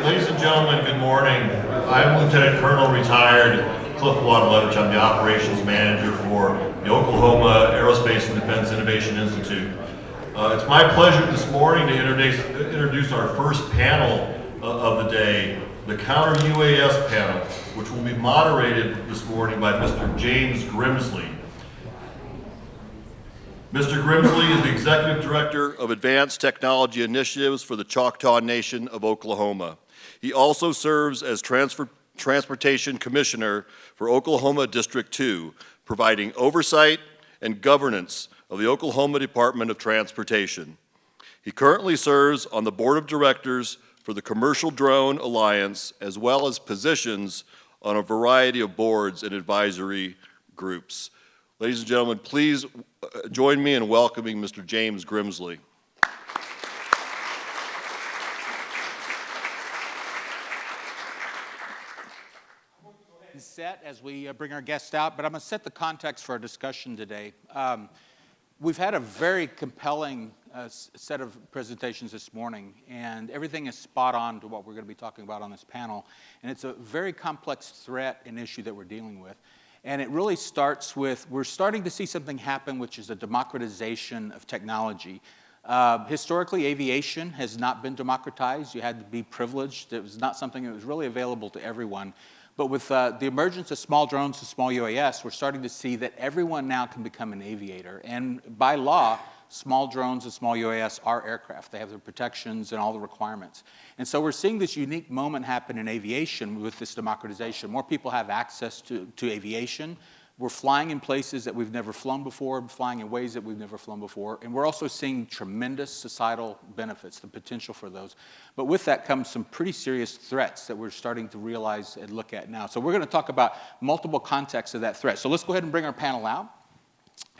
Ladies and gentlemen, good morning. I'm Lieutenant Colonel retired Cliff Wadlevich. I'm the operations manager for the Oklahoma Aerospace and Defense Innovation Institute. It's my pleasure this morning to introduce our first panel of the day, the Counter UAS panel, which will be moderated this morning by Mr. James Grimsley. Mr. Grimsley is the Executive Director of Advanced Technology Initiatives for the Choctaw Nation of Oklahoma. He also serves as Transportation Commissioner for Oklahoma District 2, providing oversight and governance of the Oklahoma Department of Transportation. He currently serves on the Board of Directors for the Commercial Drone Alliance, as well as positions on a variety of boards and advisory groups. Ladies and gentlemen, please join me in welcoming Mr. James Grimsley. Set as we bring our guests out, but I'm going to set the context for our discussion today. We've had a very compelling set of presentations this morning, and everything is spot on to what we're going to be talking about on this panel. And it's a very complex threat and issue that we're dealing with. And it really starts with, we're starting to see something happen, which is a democratization of technology. Historically, aviation has not been democratized. You had to be privileged. It was not something that was really available to everyone. But with the emergence of small drones and small UAS, we're starting to see that everyone now can become an aviator. And by law, small drones and small UAS are aircraft. They have the protections and all the requirements. And so we're seeing this unique moment happen in aviation with this democratization. More people have access to aviation. We're flying in places that we've never flown before, flying in ways that we've never flown before. And we're also seeing tremendous societal benefits, the potential for those. But with that comes some pretty serious threats that we're starting to realize and look at now. So we're going to talk about multiple contexts of that threat. So let's go ahead and bring our panel out.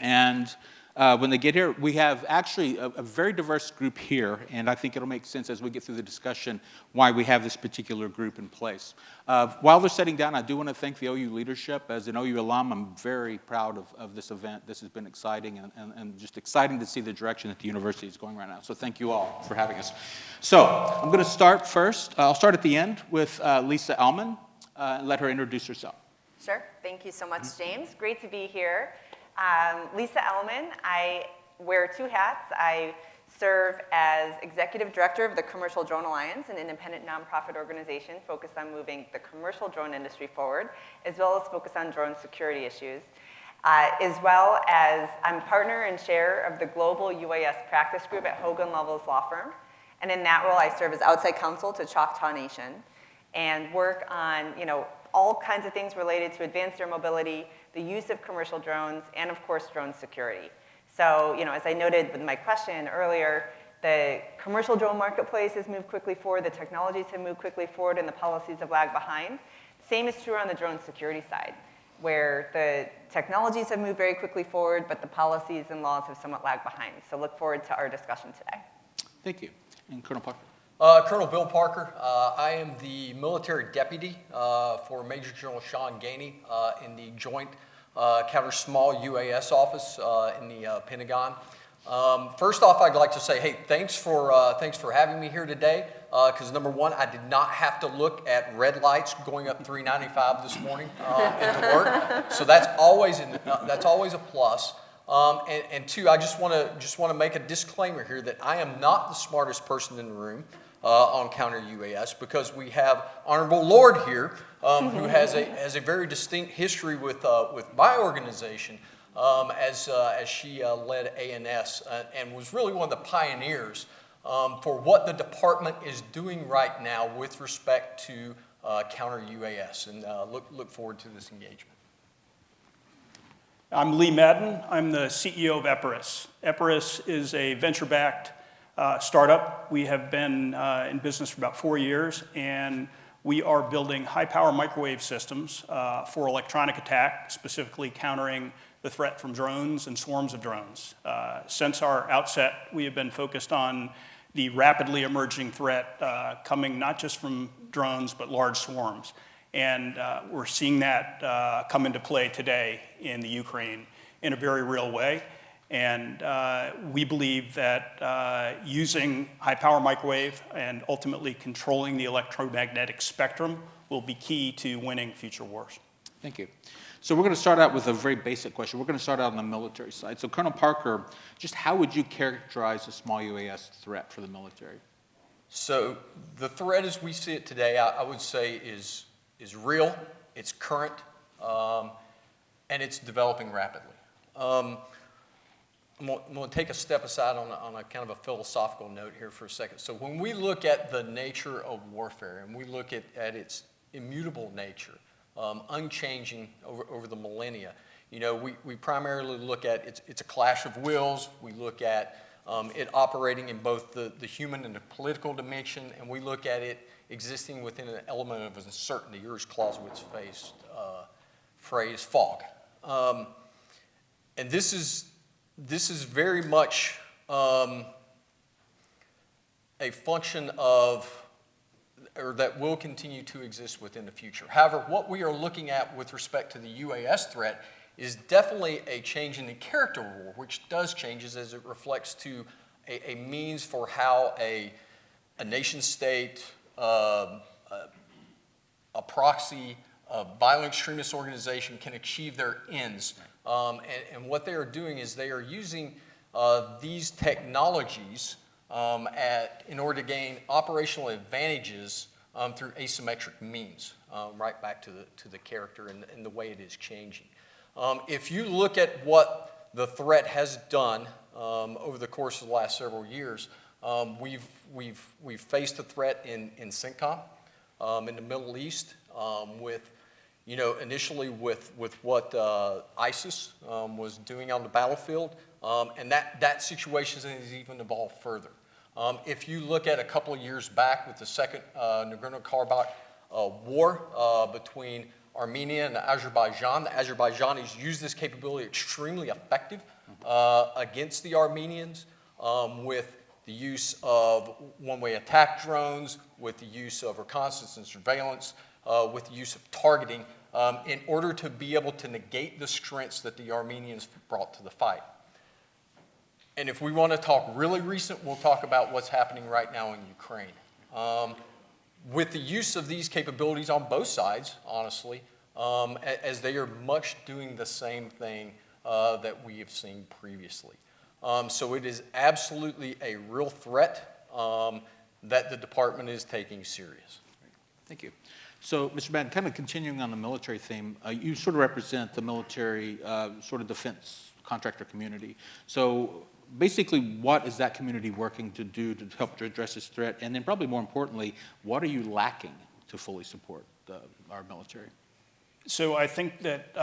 And when they get here, we have actually a very diverse group here, and I think it'll make sense as we get through the discussion why we have this particular group in place. While they're sitting down, I do want to thank the OU leadership. As an OU alum, I'm very proud of this event. This has been exciting and just exciting to see the direction that the university is going right now. So thank you all for having us. So I'm going to start first. I'll start at the end with Lisa Ellman and let her introduce herself. Sure. Thank you so much, James. Great to be here. Lisa Ellman. I wear two hats. I serve as Executive Director of the Commercial Drone Alliance, an independent nonprofit organization focused on moving the commercial drone industry forward, as well as focus on drone security issues. As well as I'm partner and chair of the Global UAS Practice Group at Hogan, Lovells law firm. And in that role, I serve as outside counsel to Choctaw Nation and work on, all kinds of things related to advanced air mobility, the use of commercial drones, and of course, drone security. So, as I noted with my question earlier, the commercial drone marketplace has moved quickly forward, the technologies have moved quickly forward, and the policies have lagged behind. Same is true on the drone security side, where the technologies have moved very quickly forward, but the policies and laws have somewhat lagged behind. So look forward to our discussion today. Thank you. And Colonel Parker. Colonel Bill Parker. I am the military deputy for Major General Sean Gainey in the Joint Counter Small UAS office in the Pentagon. First off, I'd like to say, hey, thanks for having me here today. Because number one, I did not have to look at red lights going up 395 this morning into work. So that's always a plus. And two, I just want to make a disclaimer here that I am not the smartest person in the room on counter UAS, because we have Honorable Lord here who has a very distinct history with my organization as she led ANS and was really one of the pioneers for what the department is doing right now with respect to counter UAS, and look forward to this engagement. I'm Leigh Madden. I'm the CEO of Epirus. Epirus is a venture-backed startup. We have been in business for about 4 years, and we are building high-power microwave systems for electronic attack, specifically countering the threat from drones and swarms of drones. Since our outset, we have been focused on the rapidly emerging threat coming not just from drones, but large swarms. And we're seeing that come into play today in the Ukraine in a very real way. And we believe that using high-power microwave and ultimately controlling the electromagnetic spectrum will be key to winning future wars. Thank you. So we're going to start out with a very basic question. We're going to start out on the military side. So Colonel Parker, just how would you characterize the small UAS threat for the military? So the threat as we see it today, I would say is real, it's current, and it's developing rapidly. I'm going to take a step aside on a kind of a philosophical note here for a second. So when we look at the nature of warfare and we look at its immutable nature, unchanging over the millennia, you know, we primarily look at it's a clash of wills. We look at it operating in both the human and the political dimension, and we look at it existing within an element of uncertainty, or as Clausewitz phrase, fog. And this is very much a function of, or that will continue to exist within the future. However, what we are looking at with respect to the UAS threat is definitely a change in the character of war, which does change as it reflects to a means for how a nation state, a proxy, a violent extremist organization can achieve their ends. And what they are doing is they are using these technologies in order to gain operational advantages through asymmetric means, right back to the character and the way it is changing. If you look at what the threat has done over the course of the last several years, we've faced a threat in CENTCOM, in the Middle East, with, you know, initially with what ISIS was doing on the battlefield, and that situation has even evolved further. If you look at a couple of years back with the second Nagorno-Karabakh war between Armenia and Azerbaijan, the Azerbaijanis used this capability extremely effective against the Armenians with the use of one-way attack drones, with the use of reconnaissance and surveillance, with the use of targeting in order to be able to negate the strengths that the Armenians brought to the fight. And if we want to talk really recent, we'll talk about what's happening right now in Ukraine. With the use of these capabilities on both sides, honestly, as they are much doing the same thing that we have seen previously. So it is absolutely a real threat that the department is taking serious. Thank you. So, Mr. Madden, kind of continuing on the military theme, you sort of represent the military sort of defense contractor community. So basically, what is that community working to do to help to address this threat? And then probably more importantly, what are you lacking to fully support our military? So I think that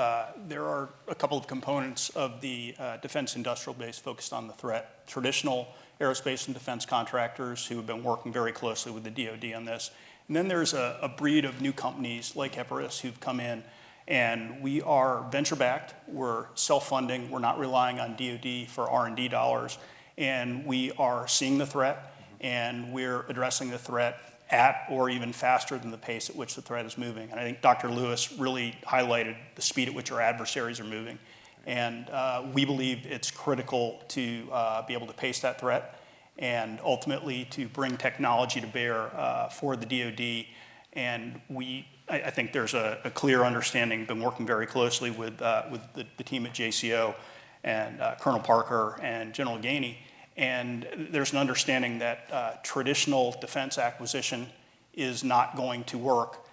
there are a couple of components of the defense industrial base focused on the threat. Traditional aerospace and defense contractors who have been working very closely with the DoD on this. And then there's a breed of new companies like Epirus who've come in, and we are venture-backed, we're self-funding, we're not relying on DoD for R&D dollars, and we are seeing the threat, and we're addressing the threat at or even faster than the pace at which the threat is moving. And I think Dr. Lewis really highlighted the speed at which our adversaries are moving. And we believe it's critical to be able to pace that threat and ultimately to bring technology to bear for the DoD. And I think there's a clear understanding, been working very closely with the team at JCO and Colonel Parker and General Gainey. And there's an understanding that traditional defense acquisition is not going to work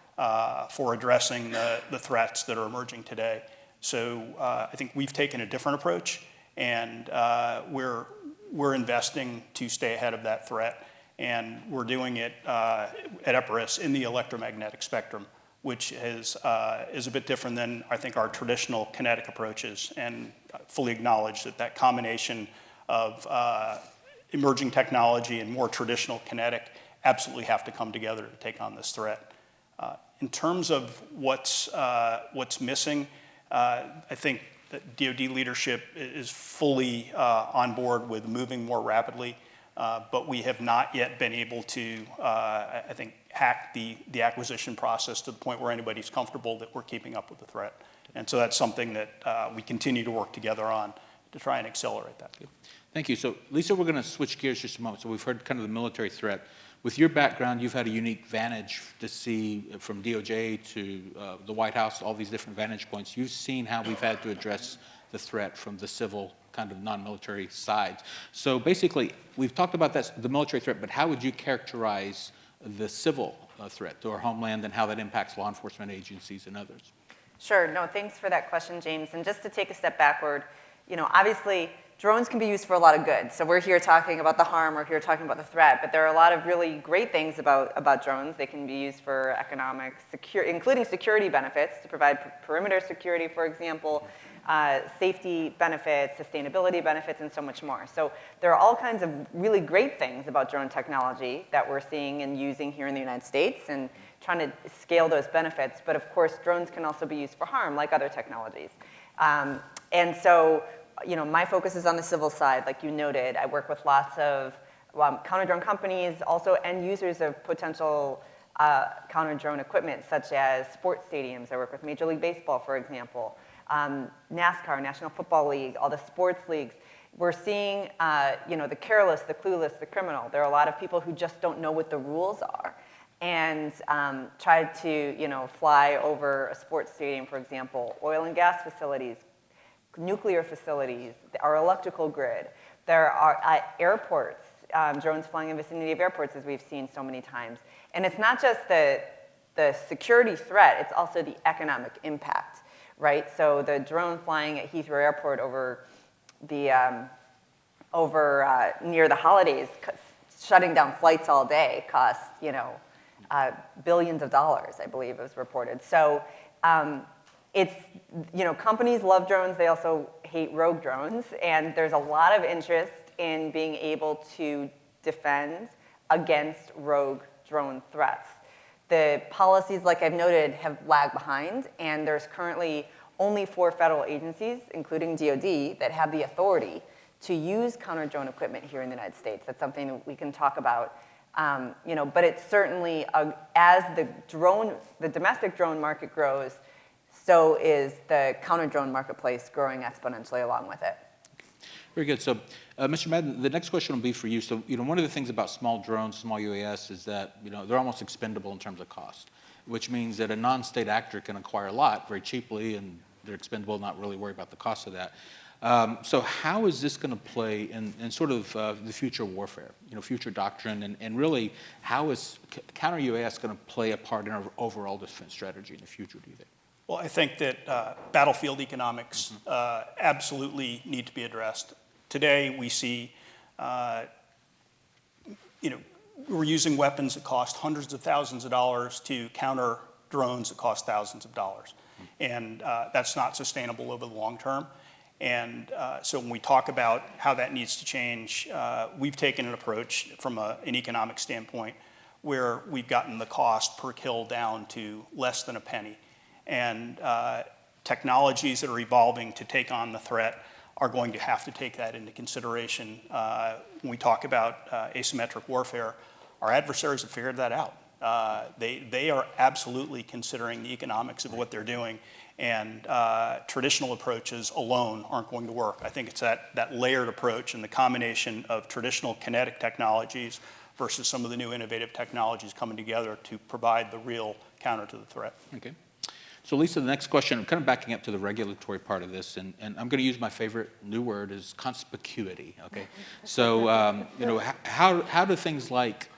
for addressing the threats that are emerging today. So I think we've taken a different approach, and we're investing to stay ahead of that threat. And we're doing it at Epirus in the electromagnetic spectrum, which is a bit different than I think our traditional kinetic approaches, and fully acknowledge that combination of emerging technology and more traditional kinetic absolutely have to come together to take on this threat. In terms of what's missing, I think that DoD leadership is fully on board with moving more rapidly, but we have not yet been able to, I think, hack the acquisition process to the point where anybody's comfortable that we're keeping up with the threat. And so that's something that we continue to work together on to try and accelerate that. Thank you. So, Lisa, we're going to switch gears just a moment. So we've heard kind of the military threat. With your background, you've had a unique vantage to see from DOJ to the White House, all these different vantage points. You've seen how we've had to address the threat from the civil kind of non-military sides. So basically, we've talked about the military threat, but how would you characterize the civil threat to our homeland and how that impacts law enforcement agencies and others? Sure. No, thanks for that question, James. And just to take a step backward, obviously, drones can be used for a lot of good. So we're here talking about the harm, we're here talking about the threat, but there are a lot of really great things about drones. They can be used for economic including security benefits to provide perimeter security, for example, safety benefits, sustainability benefits, and so much more. So there are all kinds of really great things about drone technology that we're seeing and using here in the United States and trying to scale those benefits. But of course, drones can also be used for harm, like other technologies. And so, my focus is on the civil side, like you noted. I work with lots of counter-drone companies, also end users of potential counter-drone equipment, such as sports stadiums. I work with Major League Baseball, for example, NASCAR, National Football League, all the sports leagues. We're seeing, the careless, the clueless, the criminal. There are a lot of people who just don't know what the rules are and try to, fly over a sports stadium, for example, oil and gas facilities, nuclear facilities, our electrical grid. There are airports, drones flying in the vicinity of airports, as we've seen so many times. And it's not just the security threat, it's also the economic impact, right? So the drone flying at Heathrow Airport over near the holidays, shutting down flights all day cost, billions of dollars, I believe it was reported. So it's, companies love drones, they also hate rogue drones, and there's a lot of interest in being able to defend against rogue drone threats. The policies, like I've noted, have lagged behind, and there's currently only 4 federal agencies, including DoD, that have the authority to use counter-drone equipment here in the United States. That's something that we can talk about. But it's certainly, as the domestic drone market grows, so is the counter-drone marketplace growing exponentially along with it. Very good. So, Mr. Madden, the next question will be for you. So, one of the things about small drones, small UAS, is that, they're almost expendable in terms of cost, which means that a non-state actor can acquire a lot very cheaply, and they're expendable, not really worry about the cost of that. So how is this going to play in sort of the future warfare, future doctrine, and really how is counter-UAS going to play a part in our overall defense strategy in the future, do you think? Well, I think that battlefield economics absolutely need to be addressed. Today, we see, we're using weapons that cost hundreds of thousands of dollars to counter drones that cost thousands of dollars. And that's not sustainable over the long term. And so when we talk about how that needs to change, we've taken an approach from an economic standpoint where we've gotten the cost per kill down to less than a penny. And technologies that are evolving to take on the threat are going to have to take that into consideration. When we talk about asymmetric warfare, our adversaries have figured that out. They are absolutely considering the economics of what they're doing, and traditional approaches alone aren't going to work. I think it's that layered approach and the combination of traditional kinetic technologies versus some of the new innovative technologies coming together to provide the real counter to the threat. Okay. So Lisa, the next question, I'm kind of backing up to the regulatory part of this, and I'm going to use my favorite new word is conspicuity, okay? So, how do things like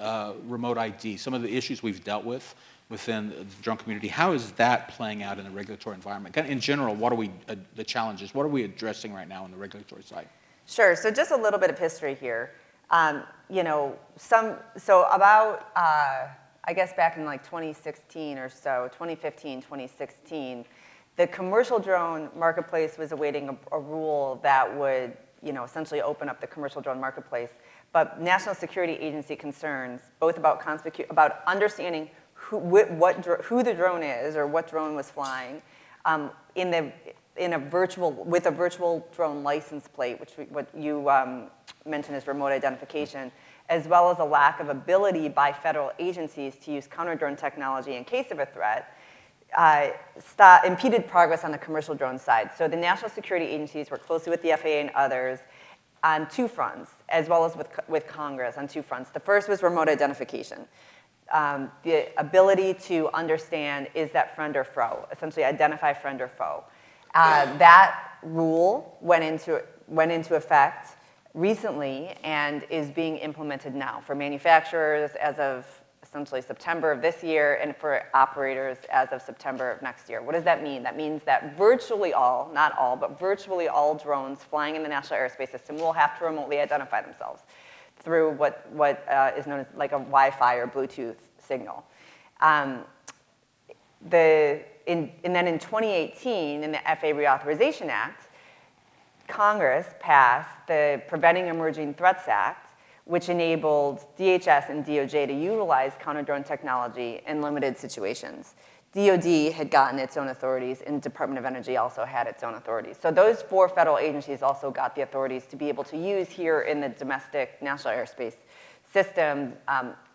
remote ID, some of the issues we've dealt with within the drone community, how is that playing out in the regulatory environment? Kind of in general, what are the challenges? What are we addressing right now on the regulatory side? Sure, so just a little bit of history here. I guess back in like 2016 or so, 2015, 2016, the commercial drone marketplace was awaiting a rule that would, essentially open up the commercial drone marketplace. But National Security Agency concerns, both about understanding who the drone is or what drone was flying, with a virtual drone license plate, what you mentioned as remote identification, as well as a lack of ability by federal agencies to use counter-drone technology in case of a threat, impeded progress on the commercial drone side. So the national security agencies work closely with the FAA and others on two fronts, as well as with Congress on two fronts. The first was remote identification. The ability to understand, is that friend or foe, essentially identify friend or foe. That rule went into effect recently and is being implemented now for manufacturers as of essentially September of this year, and for operators as of September of next year. What does that mean? That means that virtually all, not all, but virtually all drones flying in the National Aerospace System will have to remotely identify themselves through what is known as like a Wi-Fi or Bluetooth signal. And then in 2018, in the FAA Reauthorization Act, Congress passed the Preventing Emerging Threats Act, which enabled DHS and DOJ to utilize counter-drone technology in limited situations. DoD had gotten its own authorities, and Department of Energy also had its own authorities. So those 4 federal agencies also got the authorities to be able to use here in the domestic national airspace system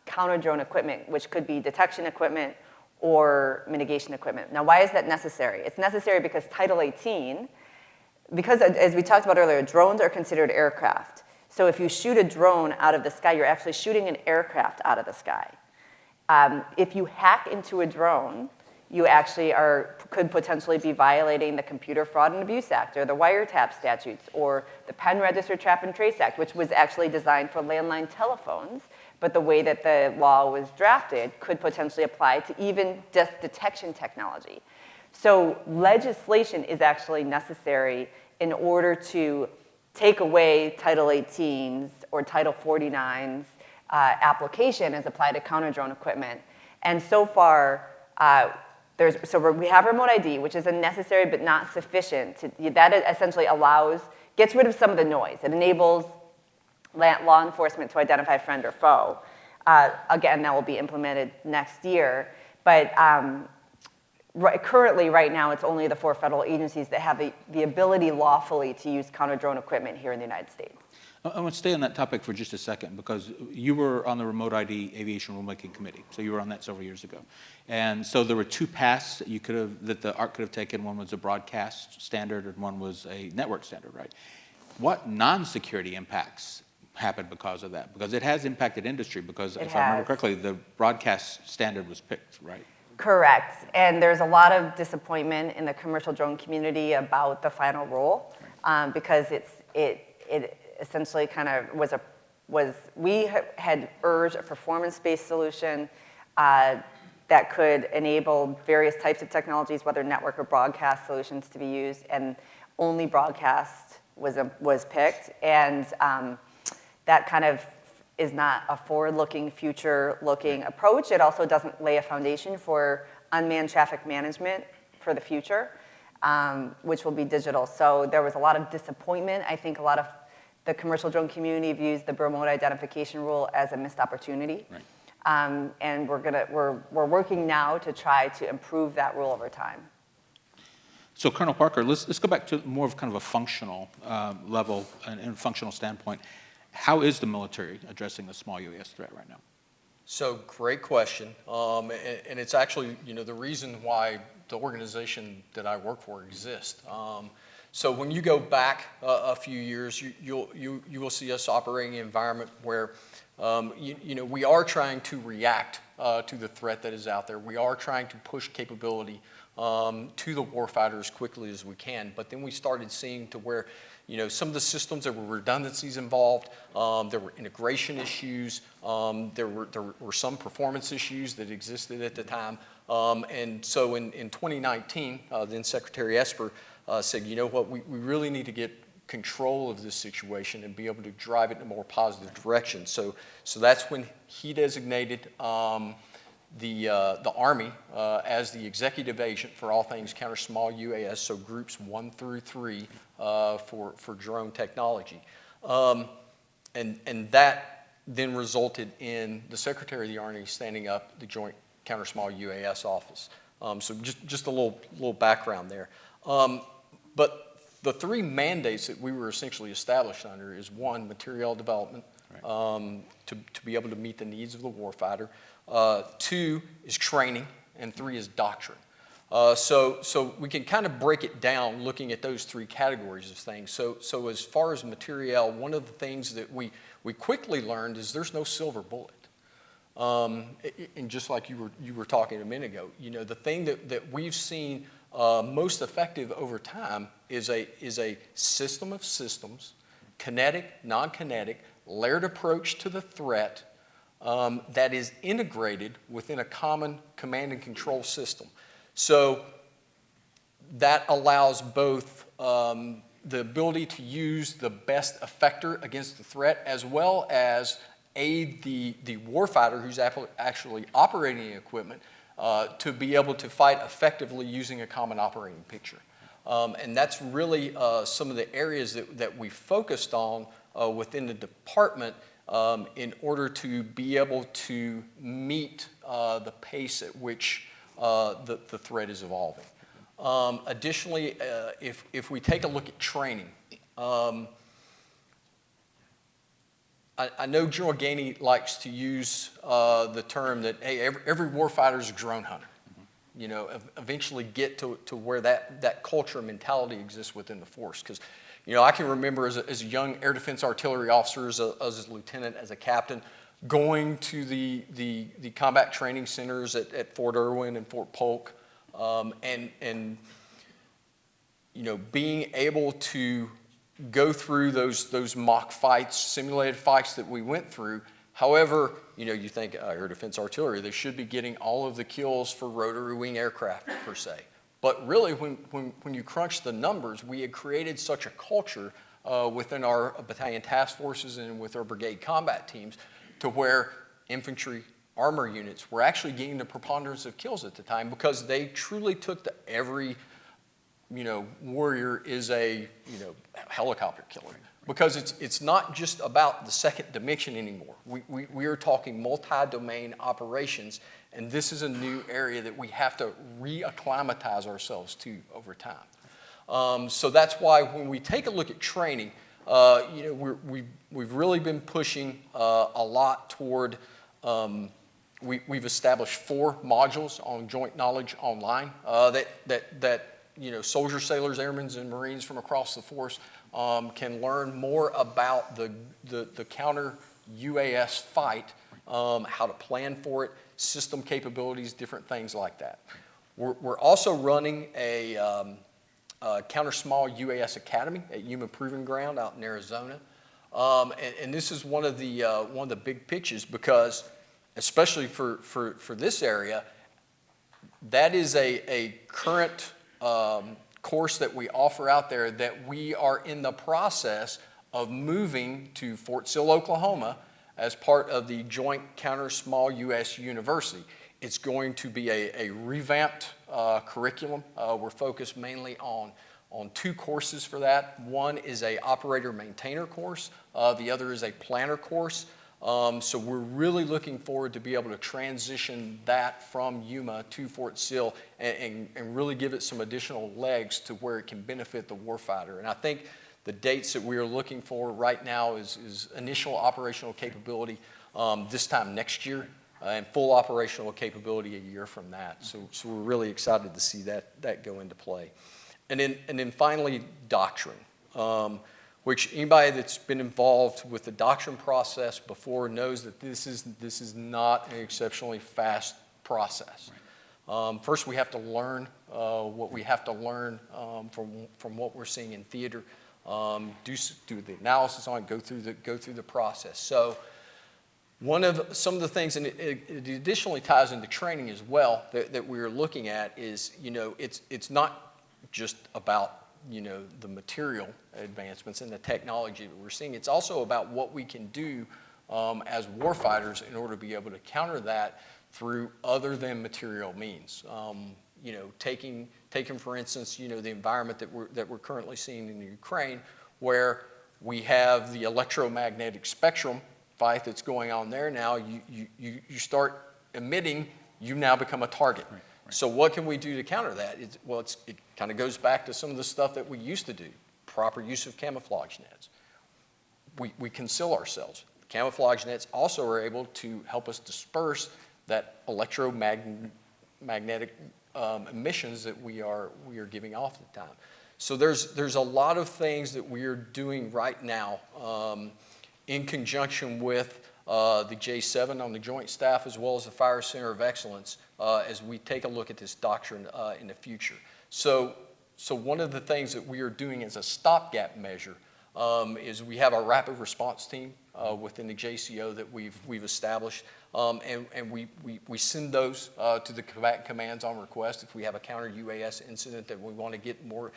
counter-drone equipment, which could be detection equipment or mitigation equipment. Now, why is that necessary? It's necessary because Title 18, because as we talked about earlier, drones are considered aircraft. So if you shoot a drone out of the sky, you're actually shooting an aircraft out of the sky. If you hack into a drone, you actually could potentially be violating the Computer Fraud and Abuse Act, or the wiretap statutes, or the Pen Register Trap and Trace Act, which was actually designed for landline telephones, but the way that the law was drafted could potentially apply to even just detection technology. So legislation is actually necessary in order to take away Title 18's or Title 49's application as applied to counter-drone equipment. And so far, we have remote ID, which is a necessary but not sufficient. That essentially gets rid of some of the noise. It enables law enforcement to identify friend or foe. Again, that will be implemented next year. But currently, right now, it's only the 4 federal agencies that have the ability lawfully to use counter-drone equipment here in the United States. I want to stay on that topic for just a second, because you were on the Remote ID Aviation Rulemaking Committee, so you were on that several years ago. And so there were 2 paths that the ARC could have taken. One was a broadcast standard, and one was a network standard, right? What non-security impacts happened because of that? Because it has impacted industry, because if I remember correctly, the broadcast standard was picked, right? Correct, and there's a lot of disappointment in the commercial drone community about the final rule, because it essentially kind of we had urged a performance-based solution that could enable various types of technologies, whether network or broadcast solutions, to be used, and only broadcast was picked, and that kind of is not a forward-looking, future-looking approach. It also doesn't lay a foundation for unmanned traffic management for the future, which will be digital. So there was a lot of disappointment. I think a lot of the commercial drone community views the remote identification rule as a missed opportunity. Right. And we're working now to try to improve that rule over time. So Colonel Parker, let's go back to more of kind of a functional level and functional standpoint. How is the military addressing the small UAS threat right now? So great question, and it's actually the reason why the organization that I work for exists. So when you go back a few years, you will see us operating in an environment where we are trying to react to the threat that is out there. We are trying to push capability to the warfighter as quickly as we can. But then we started seeing to where some of the systems, there were redundancies involved, there were integration issues, there were some performance issues that existed at the time. And so in 2019, then Secretary Esper said, you know what, we really need to get control of this situation and be able to drive it in a more positive direction. So that's when he designated the Army as the executive agent for all things counter small UAS, so groups 1 through 3 for drone technology. And that then resulted in the Secretary of the Army standing up the Joint Counter Small UAS Office. So just a little background there. But the 3 mandates that we were essentially established under is 1, materiel development, right, to be able to meet the needs of the warfighter. 2 is training, and 3 is doctrine. So we can kind of break it down looking at those three categories of things. So as far as materiel, one of the things that we quickly learned is there's no silver bullet. And just like you were talking a minute ago, the thing that we've seen most effective over time is a system of systems, kinetic, non-kinetic, layered approach to the threat that is integrated within a common command and control system. So that allows both the ability to use the best effector against the threat, as well as aid the warfighter who's actually operating the equipment to be able to fight effectively using a common operating picture. And that's really some of the areas that we focused on within the department in order to be able to meet the pace at which the threat is evolving. Additionally, if we take a look at training, I know General Gainey likes to use the term that, hey, every warfighter is a drone hunter. Eventually get to where that culture and mentality exists within the force. Because, I can remember as a young air defense artillery officer, as a lieutenant, as a captain, going to the combat training centers at Fort Irwin and Fort Polk, and being able to go through those mock fights, simulated fights that we went through. However, you think air defense artillery, they should be getting all of the kills for rotary wing aircraft per se. But really, when you crunch the numbers, we had created such a culture within our battalion task forces and with our brigade combat teams to where infantry armor units were actually getting the preponderance of kills at the time, because they truly took every warrior is a helicopter killer, because it's not just about the second dimension anymore. We are talking multi-domain operations, and this is a new area that we have to reacclimatize ourselves to over time. So that's why when we take a look at training, we've really been pushing a lot toward. We've established 4 modules on Joint Knowledge Online that soldiers, sailors, airmen, and Marines from across the force can learn more about the counter UAS fight, how to plan for it, system capabilities, different things like that. We're also running a counter small UAS academy at Yuma Proving Ground out in Arizona, and this is one of the big pitches, because especially for this area, that is a current course that we offer out there that we are in the process of moving to Fort Sill, Oklahoma, as part of the Joint Counter Small U.S. University. It's going to be a revamped curriculum. We're focused mainly on 2 courses for that. One is a operator maintainer course. The other is a planner course. So we're really looking forward to be able to transition that from Yuma to Fort Sill and really give it some additional legs to where it can benefit the warfighter. And I think the dates that we are looking for right now is initial operational capability this time next year, and full operational capability a year from that. So we're really excited to see that go into play. And then finally, doctrine. Which anybody that's been involved with the doctrine process before knows that this is not an exceptionally fast process. Right. First, we have to learn what we have to learn from what we're seeing in theater. Do the analysis on it. Go through the process. So, some of the things, and it additionally ties into training as well, that we're looking at is it's not just about the material advancements and the technology that we're seeing. It's also about what we can do as warfighters in order to be able to counter that through other than material means. Taking for instance, the environment that we're currently seeing in Ukraine, where we have the electromagnetic spectrum fight that's going on there now. You start emitting, you now become a target. Right. So what can we do to counter that? It kind of goes back to some of the stuff that we used to do. Proper use of camouflage nets. We conceal ourselves. Camouflage nets also are able to help us disperse that electromagnetic magnetic emissions that we are giving off at the time. So there's a lot of things that we are doing right now in conjunction with the J7 on the Joint Staff as well as the Fire Center of Excellence as we take a look at this doctrine in the future. So one of the things that we are doing as a stopgap measure is we have our rapid response team within the JCO that we've established, and we send those to the combatant commands on request if we have a counter UAS incident that we want to get more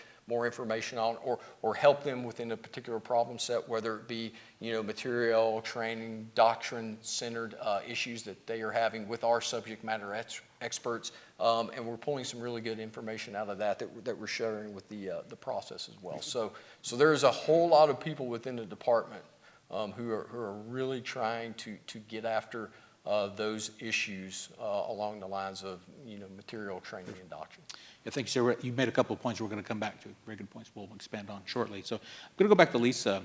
information on, or help them within a particular problem set, whether it be material, training, doctrine-centered issues that they are having with our subject matter experts, and we're pulling some really good information out of that we're sharing with the process as well. So there's a whole lot of people within the department who are really trying to get after those issues along the lines of material, training, and doctrine. Yeah, thank you, sir. You made a couple of points we're going to come back to. Very good points we'll expand on shortly. So I'm going to go back to Lisa.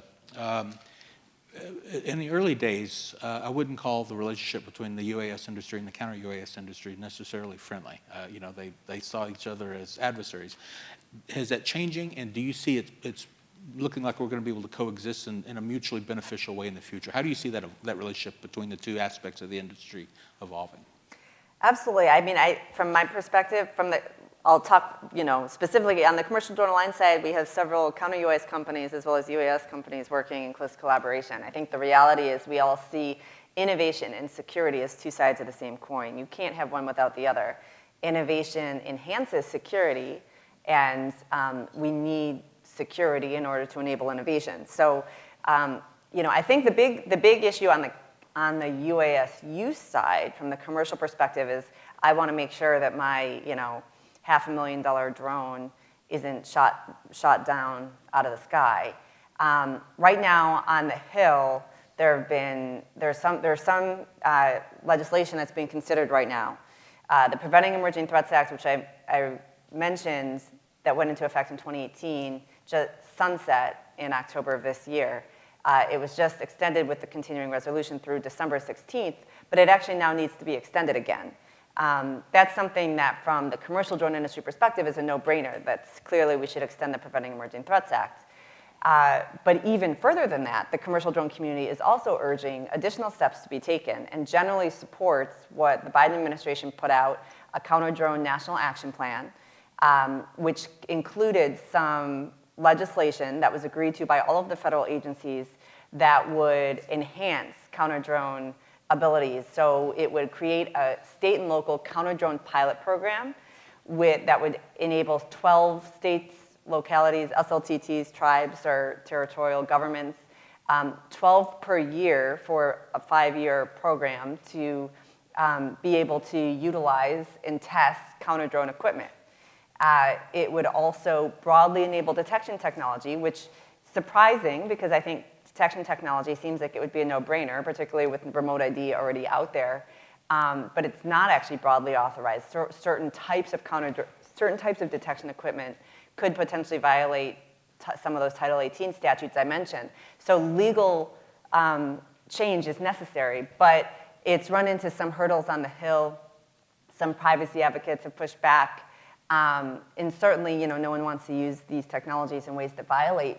In the early days, I wouldn't call the relationship between the UAS industry and the counter-UAS industry necessarily friendly. They saw each other as adversaries. Is that changing, and do you see it's looking like we're going to be able to coexist in a mutually beneficial way in the future? How do you see that relationship between the two aspects of the industry evolving? Absolutely. I mean, from my perspective, I'll talk, specifically on the commercial drone alliance side, we have several counter-UAS companies as well as UAS companies working in close collaboration. I think the reality is we all see innovation and security as two sides of the same coin. You can't have one without the other. Innovation enhances security, and we need security in order to enable innovation. So, I think the big issue on the UAS use side, from the commercial perspective, is I want to make sure that my, $500,000 drone isn't shot down out of the sky. Right now on the Hill, there's some legislation that's being considered right now. The Preventing Emerging Threats Act, which I mentioned, that went into effect in 2018, just sunset in October of this year. It was just extended with the continuing resolution through December 16th, but it actually now needs to be extended again. That's something that, from the commercial drone industry perspective, is a no-brainer. That's clearly we should extend the Preventing Emerging Threats Act. But even further than that, the commercial drone community is also urging additional steps to be taken and generally supports what the Biden administration put out, a counter-drone national action plan, which included some legislation that was agreed to by all of the federal agencies that would enhance counter-drone abilities. So it would create a state and local counter-drone pilot program that would enable 12 states, localities, SLTTs, tribes, or territorial governments, 12 per year for a 5-year program to be able to utilize and test counter-drone equipment. It would also broadly enable detection technology, which is surprising because I think detection technology seems like it would be a no-brainer, particularly with remote ID already out there. But it's not actually broadly authorized. Certain types of detection equipment could potentially violate some of those Title 18 statutes I mentioned. So legal change is necessary, but it's run into some hurdles on the Hill. Some privacy advocates have pushed back. And certainly, no one wants to use these technologies in ways that violate,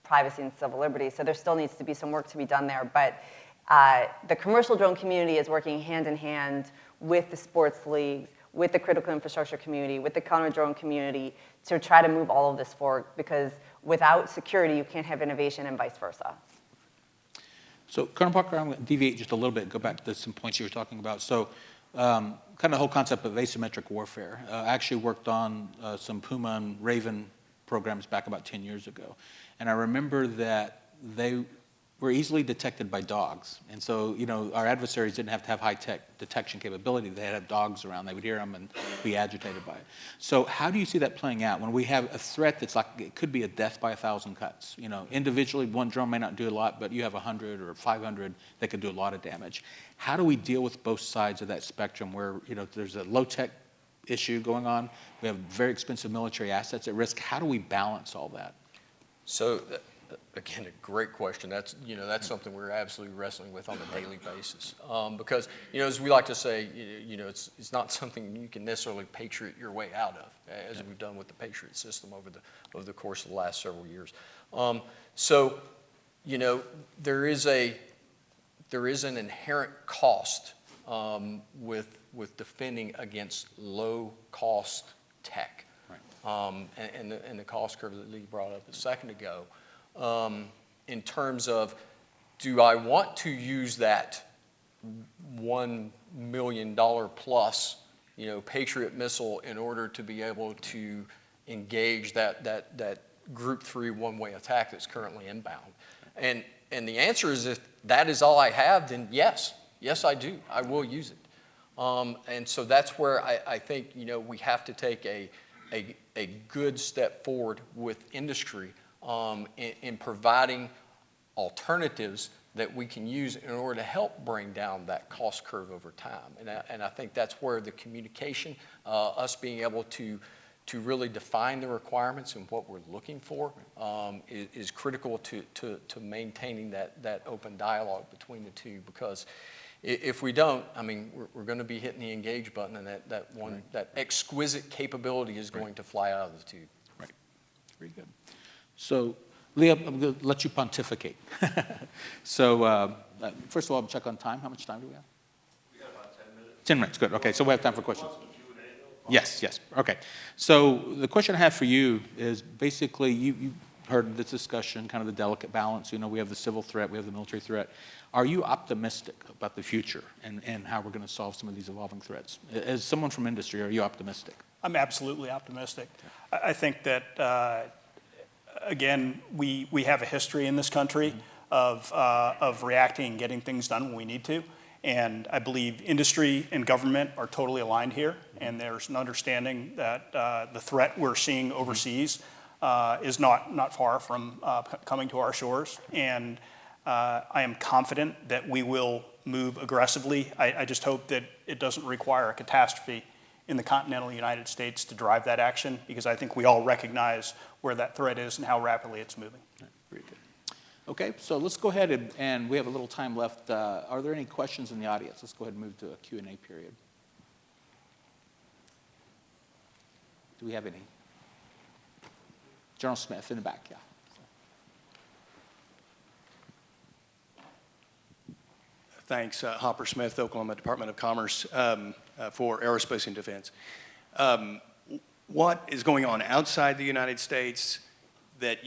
privacy and civil liberties. So there still needs to be some work to be done there. But the commercial drone community is working hand in hand with the sports leagues, with the critical infrastructure community, with the counter-drone community to try to move all of this forward, because without security, you can't have innovation and vice versa. So, Colonel Parker, I'm going to deviate just a little bit and go back to some points you were talking about. So, kind of the whole concept of asymmetric warfare. I actually worked on some Puma and Raven programs back about 10 years ago. And I remember that they were easily detected by dogs. And so, our adversaries didn't have to have high-tech detection capability. They had to have dogs around. They would hear them and be agitated by it. So how do you see that playing out when we have a threat that's like, it could be a death by 1,000 cuts? Individually, one drone may not do a lot, but you have 100 or 500 that could do a lot of damage. How do we deal with both sides of that spectrum where, there's a low-tech issue going on, we have very expensive military assets at risk? How do we balance all that? So Again, a great question. That's something we're absolutely wrestling with on a daily basis. Because, as we like to say, it's not something you can necessarily Patriot your way out of, as we've done with the Patriot system over the course of the last several years. So, there is an inherent cost with defending against low-cost tech. And the cost curve that Leigh brought up a second ago, in terms of, do I want to use that $1 million plus, Patriot missile in order to be able to engage that Group 3 one-way attack that's currently inbound? And the answer is, if that is all I have, then yes, I do. I will use it. And so that's where I think we have to take a good step forward with industry in providing alternatives that we can use in order to help bring down that cost curve over time. And I think that's where the communication, us being able to really define the requirements and what we're looking for, is critical to maintaining that open dialogue between the two. Because if we don't, we're going to be hitting the engage button, and that exquisite capability is going to fly out of the tube. Right. Very good. So, Leigh, I'm going to let you pontificate. So, first of all, check on time. How much time do we have? We got about 10 minutes. 10 minutes, good. Okay, so we have time for questions. Yes. Okay. So the question I have for you is, basically, you heard this discussion, kind of the delicate balance. We have the civil threat, we have the military threat. Are you optimistic about the future and how we're going to solve some of these evolving threats? As someone from industry, are you optimistic? I'm absolutely optimistic. I think that, again, we have a history in this country of reacting and getting things done when we need to. And I believe industry and government are totally aligned here. And there's an understanding that the threat we're seeing overseas is not far from coming to our shores. And I am confident that we will move aggressively. I just hope that it doesn't require a catastrophe in the continental United States to drive that action, because I think we all recognize where that threat is and how rapidly it's moving. Very good. Okay, so let's go ahead and we have a little time left. Are there any questions in the audience? Let's go ahead and move to a Q&A period. Do we have any? General Smith in the back, yeah. Thanks, Hopper Smith, Oklahoma Department of Commerce, for Aerospace and Defense. What is going on outside the United States that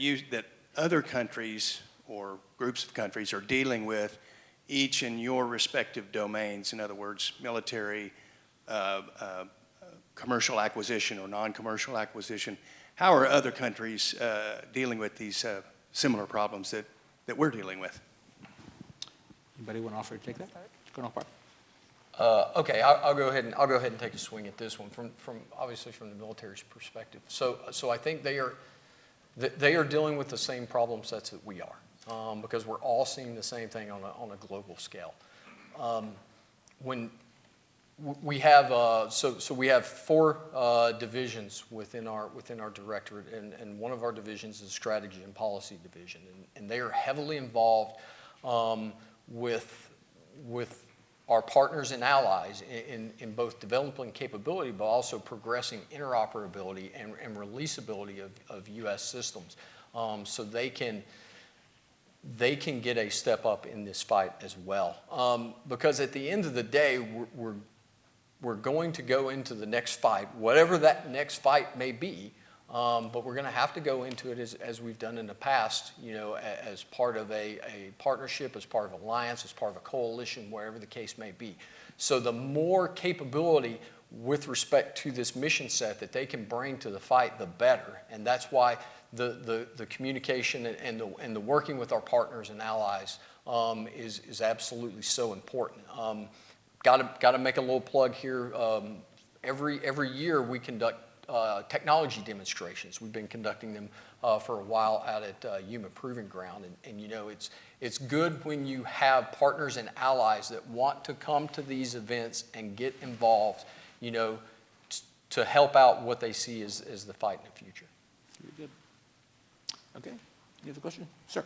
other countries or groups of countries are dealing with, each in your respective domains? In other words, military, commercial acquisition or non-commercial acquisition. How are other countries dealing with these similar problems that we're dealing with? Anybody want to offer to take that? Colonel Park. Okay, I'll go ahead and take a swing at this one from obviously from the military's perspective. So I think they are dealing with the same problem sets that we are, because we're all seeing the same thing on a global scale. When we have we have 4 divisions within our directorate, and one of our divisions is Strategy and Policy Division, and they are heavily involved with our partners and allies in both developing capability, but also progressing interoperability and releasability of U.S. systems, so they can get a step up in this fight as well. Because at the end of the day, we're going to go into the next fight, whatever that next fight may be. But we're going to have to go into it as we've done in the past, as part of a partnership, as part of an alliance, as part of a coalition, wherever the case may be. So the more capability with respect to this mission set that they can bring to the fight, the better. And that's why the communication and the working with our partners and allies is absolutely so important. Got to make a little plug here. Every year we conduct technology demonstrations. We've been conducting them for a while out at Yuma Proving Ground, and it's good when you have partners and allies that want to come to these events and get involved, to help out what they see as the fight in the future. Very good. Okay. You have a question? Sir.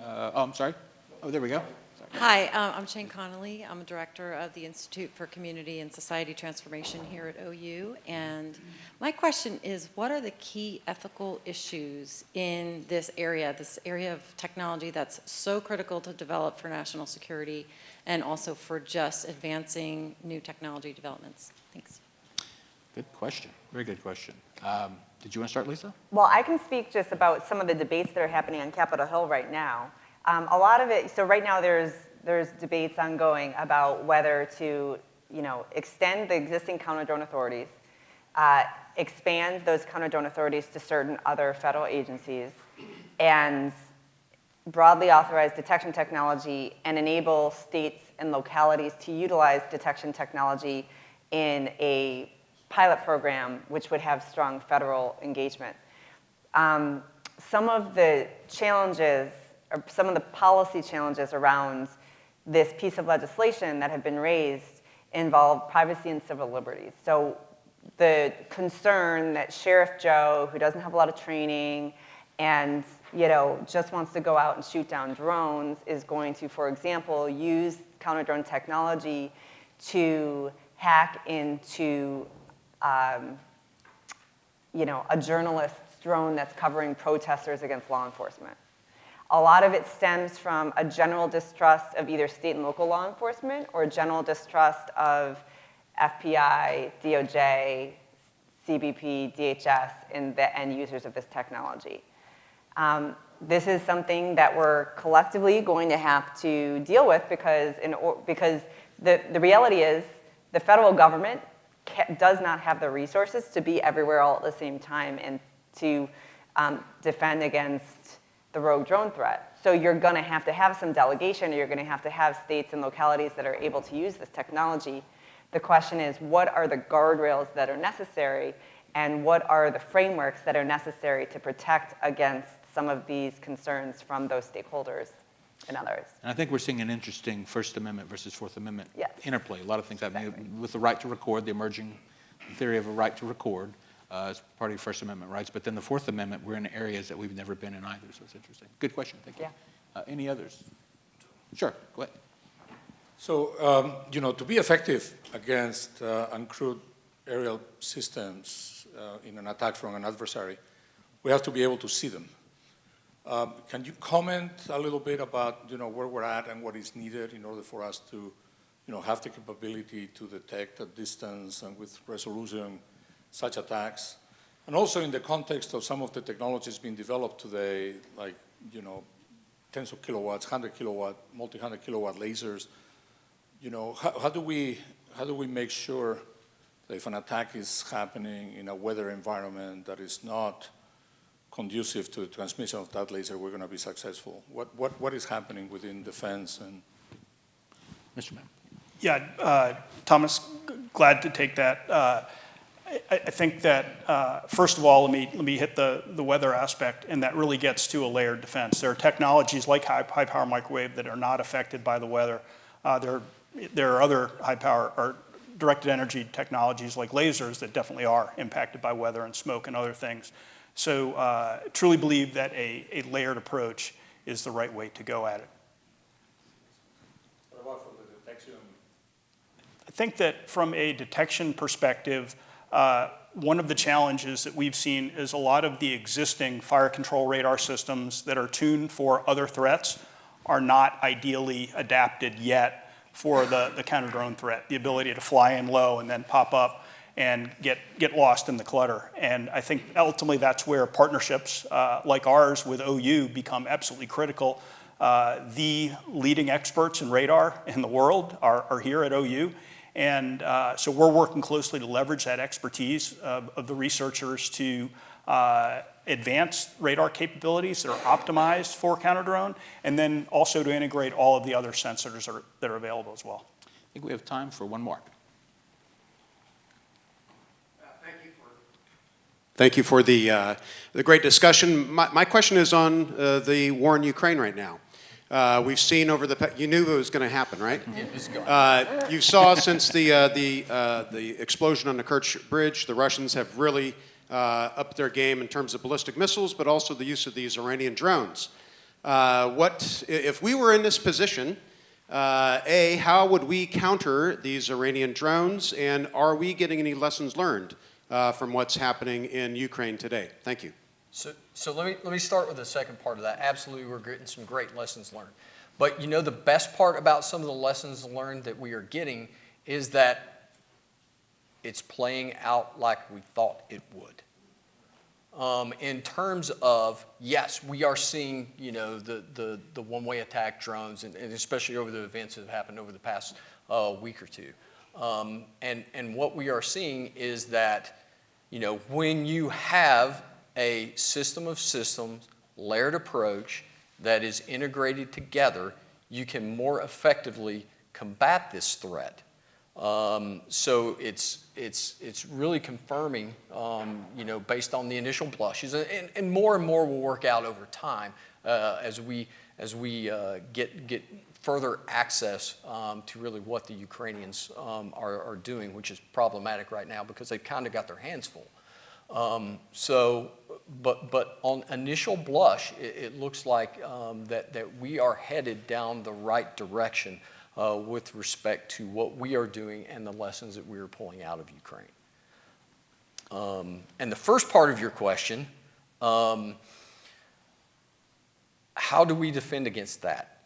Oh, I'm sorry. Oh, there we go. Sorry. Hi, I'm Shane Connolly. I'm a director of the Institute for Community and Society Transformation here at OU. And my question is, what are the key ethical issues in this area of technology that's so critical to develop for national security and also for just advancing new technology developments? Thanks. Good question. Very good question. Did you want to start, Lisa? Well, I can speak just about some of the debates that are happening on Capitol Hill right now. A lot of it, so right now there's debates ongoing about whether to, extend the existing counter-drone authorities, expand those counter-drone authorities to certain other federal agencies, and broadly authorize detection technology and enable states and localities to utilize detection technology in a pilot program which would have strong federal engagement. Some of the challenges, or some of the policy challenges around this piece of legislation that have been raised involve privacy and civil liberties. So the concern that Sheriff Joe, who doesn't have a lot of training and just wants to go out and shoot down drones, is going to, for example, use counter-drone technology to hack into a journalist's drone that's covering protesters against law enforcement. A lot of it stems from a general distrust of either state and local law enforcement or a general distrust of FBI, DOJ, CBP, DHS, and the end users of this technology. This is something that we're collectively going to have to deal with because the reality is the federal government does not have the resources to be everywhere all at the same time and to defend against the rogue drone threat. So you're going to have some delegation, or you're going to have states and localities that are able to use this technology. The question is, what are the guardrails that are necessary, and what are the frameworks that are necessary to protect against some of these concerns from those stakeholders and others? And I think we're seeing an interesting First Amendment versus Fourth Amendment interplay. A lot of things happening with the right to record, the emerging theory of a right to record as part of your First Amendment rights. But then the Fourth Amendment, we're in areas that we've never been in either, so it's interesting. Good question, thank you. Yeah. Any others? Sure, go ahead. So, to be effective against uncrewed aerial systems in an attack from an adversary, we have to be able to see them. Can you comment a little bit about, where we're at and what is needed in order for us to, have the capability to detect at distance and with resolution such attacks? And also in the context of some of the technologies being developed today, like, tens of kilowatts, 100 kilowatt, multi-100 kilowatt lasers, how do we make sure that if an attack is happening in a weather environment that is not conducive to the transmission of that laser, we're going to be successful? What is happening within defense? And Mr. Mann. Yeah, Thomas, glad to take that. I think that, first of all, let me hit the weather aspect, and that really gets to a layered defense. There are technologies like high-power microwave that are not affected by the weather. There are other high-power or directed energy technologies like lasers that definitely are impacted by weather and smoke and other things. So truly believe that a layered approach is the right way to go at it. what about for the detection? I think that from a detection perspective, one of the challenges that we've seen is a lot of the existing fire control radar systems that are tuned for other threats are not ideally adapted yet for the counter-drone threat, the ability to fly in low and then pop up and get lost in the clutter. And I think ultimately that's where partnerships like ours with OU become absolutely critical. The leading experts in radar in the world are here at OU. And so we're working closely to leverage that expertise of the researchers to advance radar capabilities that are optimized for counter-drone, and then also to integrate all of the other sensors that are available as well. I think we have time for one more. Thank you for the great discussion. My question is on the war in Ukraine right now. We've seen over you knew it was going to happen, right? You saw since the explosion on the Kerch Bridge, the Russians have really up their game in terms of ballistic missiles, but also the use of these Iranian drones. If we were in this position, how would we counter these Iranian drones, and are we getting any lessons learned from what's happening in Ukraine today? Thank you. So let me start with the second part of that. Absolutely, we're getting some great lessons learned. But you know, the best part about some of the lessons learned that we are getting is that it's playing out like we thought it would. In terms of, yes, we are seeing, you know, the one-way attack drones, and especially over the events that have happened over the past week or two. And what we are seeing is that, you know, when you have a system of systems, layered approach that is integrated together, you can more effectively combat this threat. So it's really confirming, you know, based on the initial blushes, and more will work out over time as we get further access to really what the Ukrainians are doing, which is problematic right now because they've kind of got their hands full. But on initial blush, it looks like that we are headed down the right direction with respect to what we are doing and the lessons that we are pulling out of Ukraine. And the first part of your question, how do we defend against that?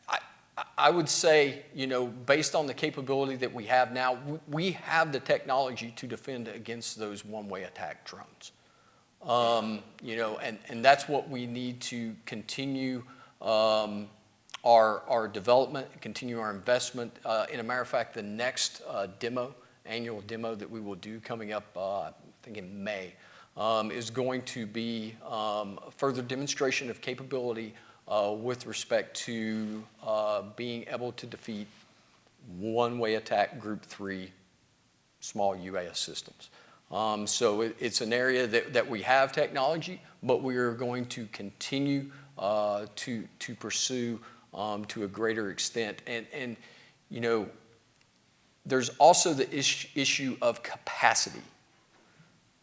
I would say, you know, based on the capability that we have now, we have the technology to defend against those one-way attack drones. You know, and that's what we need to continue our development, continue our investment. In a matter of fact, the next annual demo that we will do coming up, I think in May, is going to be a further demonstration of capability with respect to being able to defeat one-way attack Group 3 small UAS systems. So it's an area that we have technology, but we are going to continue to pursue to a greater extent. And you know, there's also the issue of capacity.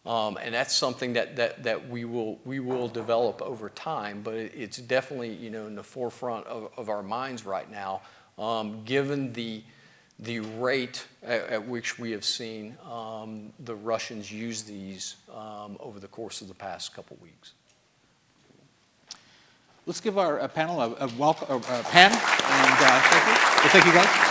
And that's something that we will develop over time, but it's definitely, you know, in the forefront of our minds right now, given the rate at which we have seen the Russians use these over the course of the past couple weeks. Let's give our panel a welcome, pan, and thank you. Well, thank you guys.